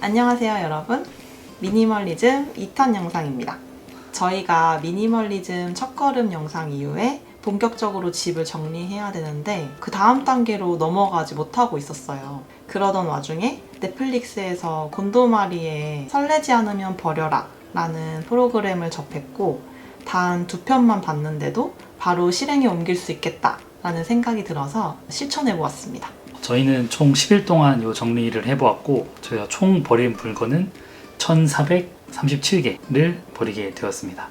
안녕하세요 여러분, 미니멀리즘 2탄 영상입니다. 저희가 미니멀리즘 첫걸음 영상 이후에 본격적으로 집을 정리해야 되는데 그 다음 단계로 넘어가지 못하고 있었어요. 그러던 와중에 넷플릭스에서 곤도마리의 설레지 않으면 버려라 라는 프로그램을 접했고 단 2편만 봤는데도 바로 실행에 옮길 수 있겠다 라는 생각이 들어서 실천해 보았습니다. 저희는 총 10일 동안 이 정리를 해보았고 저희가 총 버린 물건은 1437개를 버리게 되었습니다.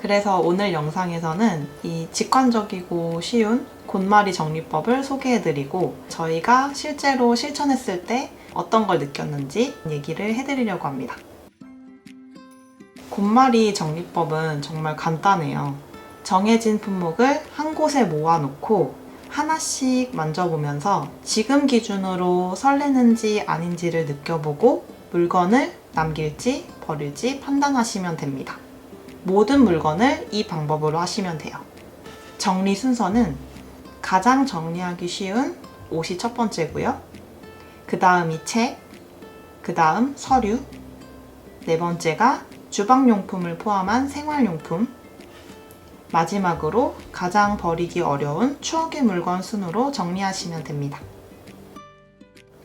그래서 오늘 영상에서는 이 직관적이고 쉬운 곤마리 정리법을 소개해드리고 저희가 실제로 실천했을 때 어떤 걸 느꼈는지 얘기를 해드리려고 합니다. 곤마리 정리법은 정말 간단해요. 정해진 품목을 한 곳에 모아놓고 하나씩 만져보면서 지금 기준으로 설레는지 아닌지를 느껴보고 물건을 남길지 버릴지 판단하시면 됩니다. 모든 물건을 이 방법으로 하시면 돼요. 정리 순서는 가장 정리하기 쉬운 옷이 첫 번째고요. 그 다음이 책, 그 다음 서류, 네 번째가 주방용품을 포함한 생활용품, 마지막으로 가장 버리기 어려운 추억의 물건 순으로 정리하시면 됩니다.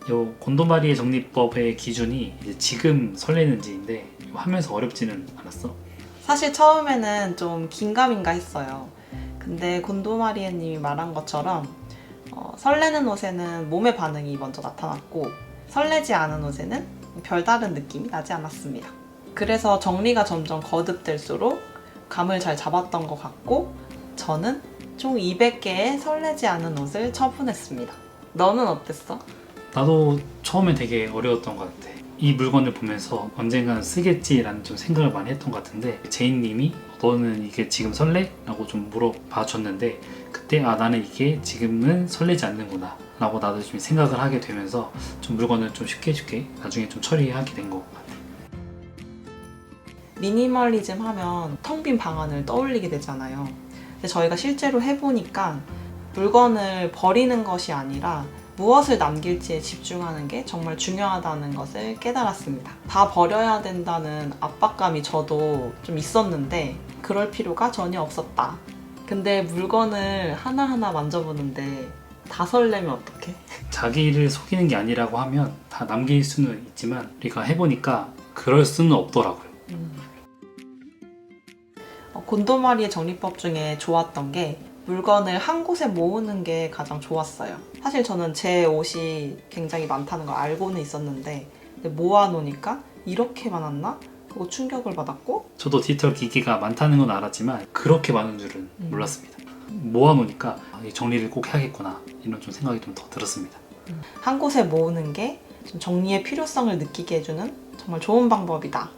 이 곤도마리의 정리법의 기준이 이제 지금 설레는지인데 하면서 어렵지는 않았어. 사실 처음에는 좀 긴가민가 했어요. 근데 곤도마리에 님이 말한 것처럼 설레는 옷에는 몸의 반응이 먼저 나타났고 설레지 않은 옷에는 별다른 느낌이 나지 않았습니다. 그래서 정리가 점점 거듭될수록 감을 잘 잡았던 것 같고 저는 총 200개의 설레지 않은 옷을 처분했습니다. 너는 어땠어? 나도 처음에 되게 어려웠던 것 같아. 이 물건을 보면서 언젠간 쓰겠지라는 좀 생각을 많이 했던 것 같은데 제인님이 너는 이게 지금 설레? 라고 좀 물어봐 줬는데 그때 나는 이게 지금은 설레지 않는구나 라고 나도 좀 생각을 하게 되면서 좀 물건을 좀 쉽게 나중에 좀 처리하게 된 것 같아. 미니멀리즘 하면 텅 빈 방안을 떠올리게 되잖아요. 근데 저희가 실제로 해보니까 물건을 버리는 것이 아니라 무엇을 남길지에 집중하는 게 정말 중요하다는 것을 깨달았습니다. 다 버려야 된다는 압박감이 저도 좀 있었는데 그럴 필요가 전혀 없었다. 근데 물건을 하나하나 만져보는데 다 설레면 어떡해? 자기를 속이는 게 아니라고 하면 다 남길 수는 있지만 우리가 해보니까 그럴 수는 없더라고요. 곤도마리의 정리법 중에 좋았던 게 물건을 한 곳에 모으는 게 가장 좋았어요. 사실 저는 제 옷이 굉장히 많다는 걸 알고는 있었는데 모아놓으니까 이렇게 많았나? 그거 충격을 받았고 저도 디지털 기기가 많다는 건 알았지만 그렇게 많은 줄은 몰랐습니다. 모아놓으니까 이 정리를 꼭 해야겠구나 이런 좀 생각이 좀 더 들었습니다. 한 곳에 모으는 게 좀 정리의 필요성을 느끼게 해주는 정말 좋은 방법이다.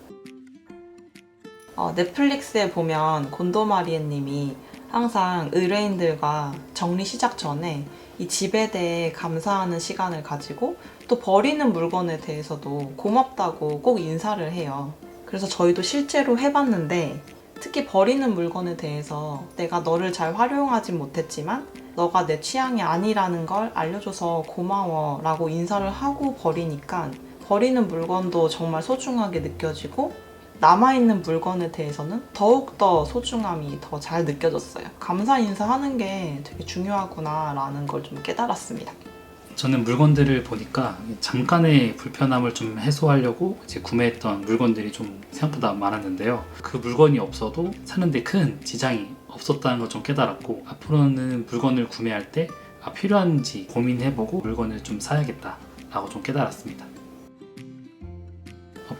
넷플릭스에 보면 곤도마리에 님이 항상 의뢰인들과 정리 시작 전에 이 집에 대해 감사하는 시간을 가지고 또 버리는 물건에 대해서도 고맙다고 꼭 인사를 해요. 그래서 저희도 실제로 해봤는데 특히 버리는 물건에 대해서 내가 너를 잘 활용하진 못했지만 너가 내 취향이 아니라는 걸 알려줘서 고마워 라고 인사를 하고 버리니까 버리는 물건도 정말 소중하게 느껴지고 남아있는 물건에 대해서는 더욱더 소중함이 더 잘 느껴졌어요. 감사 인사하는 게 되게 중요하구나 라는 걸 좀 깨달았습니다. 저는 물건들을 보니까 잠깐의 불편함을 좀 해소하려고 이제 구매했던 물건들이 좀 생각보다 많았는데요. 그 물건이 없어도 사는데 큰 지장이 없었다는 걸 좀 깨달았고 앞으로는 물건을 구매할 때 필요한지 고민해보고 물건을 좀 사야겠다 라고 좀 깨달았습니다.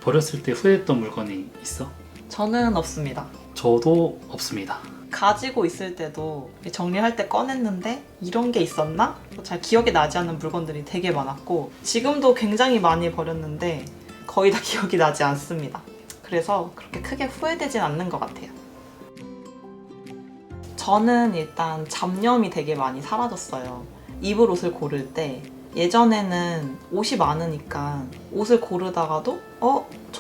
버렸을 때 후회했던 물건이 있어? 저는 없습니다. 저도 없습니다. 가지고 있을 때도 정리할 때 꺼냈는데 이런 게 있었나? 잘 기억이 나지 않는 물건들이 되게 많았고 지금도 굉장히 많이 버렸는데 거의 다 기억이 나지 않습니다. 그래서 그렇게 크게 후회되진 않는 것 같아요. 저는 일단 잡념이 되게 많이 사라졌어요. 입을 옷을 고를 때 예전에는 옷이 많으니까 옷을 고르다가도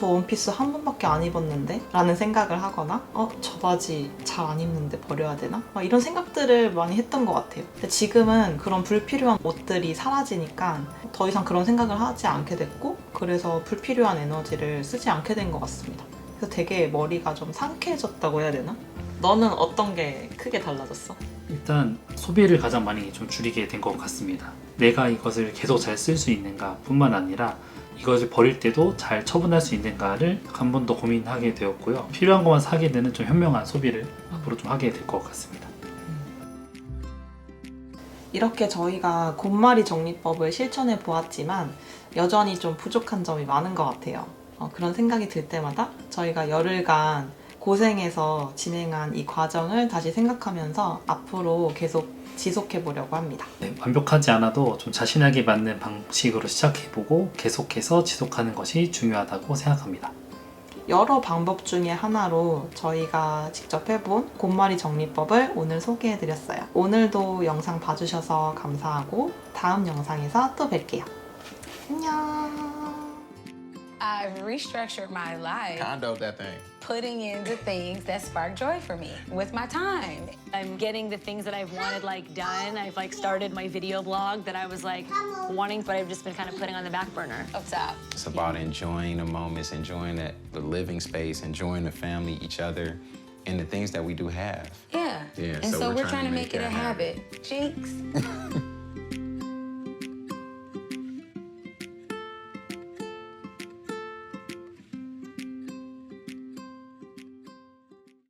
저 원피스 한 번밖에 안 입었는데? 라는 생각을 하거나 저 바지 잘 안 입는데 버려야 되나? 막 이런 생각들을 많이 했던 것 같아요. 근데 지금은 그런 불필요한 옷들이 사라지니까 더 이상 그런 생각을 하지 않게 됐고 그래서 불필요한 에너지를 쓰지 않게 된 것 같습니다. 그래서 되게 머리가 좀 상쾌해졌다고 해야 되나? 너는 어떤 게 크게 달라졌어? 일단 소비를 가장 많이 좀 줄이게 된 것 같습니다. 내가 이것을 계속 잘 쓸 수 있는가 뿐만 아니라 이것을 버릴 때도 잘 처분할 수 있는가를 한 번 더 고민하게 되었고요. 필요한 것만 사게 되는 좀 현명한 소비를 앞으로 좀 하게 될 것 같습니다. 이렇게 저희가 곰마리 정리법을 실천해 보았지만 여전히 좀 부족한 점이 많은 것 같아요. 그런 생각이 들 때마다 저희가 열흘간 고생해서 진행한 이 과정을 다시 생각하면서 앞으로 계속 지속해 보려고 합니다. 네, 완벽하지 않아도 좀 자신에게 맞는 방식으로 시작해보고 계속해서 지속하는 것이 중요하다고 생각합니다. 여러 방법 중에 하나로 저희가 직접 해본 곰마리 정리법을 오늘 소개해 드렸어요. 오늘도 영상 봐주셔서 감사하고 다음 영상에서 또 뵐게요. 안녕. I've restructured my life, Condo that thing. putting in the things that spark joy for me with my time. I'm getting the things that I've wanted done. I've started my video blog that I was wanting, but I've just been kind of putting on the back burner. Up top. It's about enjoying the moments, enjoying the living space, enjoying the family, each other, and the things that we do have. Yeah. Yeah, And so we're trying to make it a that happen. habit. Jinx.